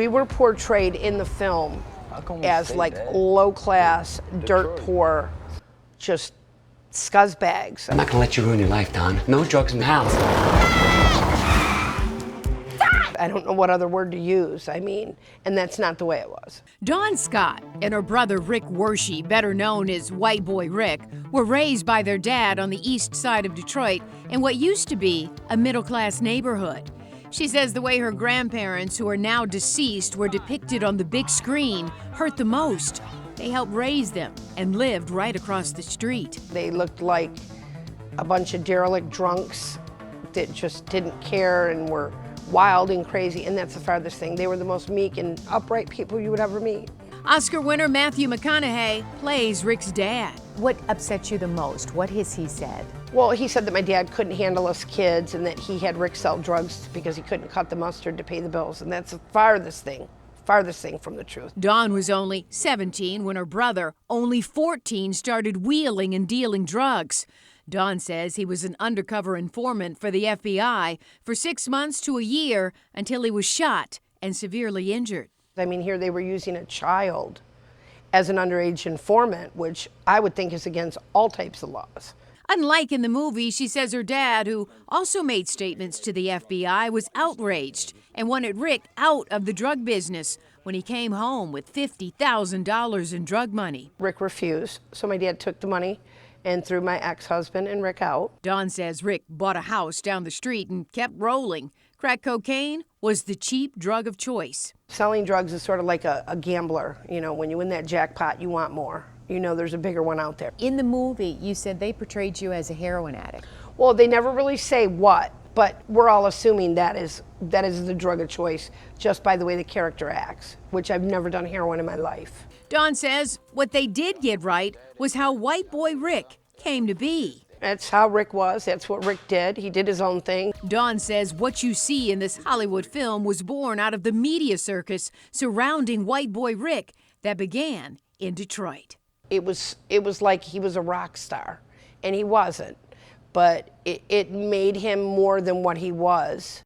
We were portrayed in the film as like low-class, dirt poor, just scuzzbags. I'm not gonna let you ruin your life, Don. No drugs in the house. I don't know what other word to use, and that's not the way it was. Dawn Scott and her brother Rick Wershey, better known as White Boy Rick, were raised by their dad on the east side of Detroit in what used to be a middle-class neighborhood. She says the way her grandparents, who are now deceased, were depicted on the big screen hurt the most. They helped raise them and lived right across the street. They looked like a bunch of derelict drunks that just didn't care and were wild and crazy, and that's the farthest thing. They were the most meek and upright people you would ever meet. Oscar winner Matthew McConaughey plays Rick's dad. What upset you the most? What has he said? Well, he said that my dad couldn't handle us kids and that he had Rick sell drugs because he couldn't cut the mustard to pay the bills, and that's the farthest thing from the truth. Dawn was only 17 when her brother, only 14, started wheeling and dealing drugs. Dawn says he was an undercover informant for the FBI for 6 months to a year until he was shot and severely injured. Here they were using a child as an underage informant, which I would think is against all types of laws. Unlike in the movie, she says her dad, who also made statements to the FBI, was outraged and wanted Rick out of the drug business when he came home with $50,000 in drug money. Rick refused, so my dad took the money and threw my ex-husband and Rick out. Dawn says Rick bought a house down the street and kept rolling. Crack cocaine was the cheap drug of choice. Selling drugs is sort of like a gambler. When you win that jackpot, you want more. There's a bigger one out there. In the movie, you said they portrayed you as a heroin addict. Well, they never really say what, but we're all assuming that is the drug of choice just by the way the character acts, which I've never done heroin in my life. Dawn says what they did get right was how White Boy Rick came to be. That's how Rick was. That's what Rick did. He did his own thing. Dawn says what you see in this Hollywood film was born out of the media circus surrounding White Boy Rick that began in Detroit. It was like he was a rock star, and he wasn't, but it made him more than what he was.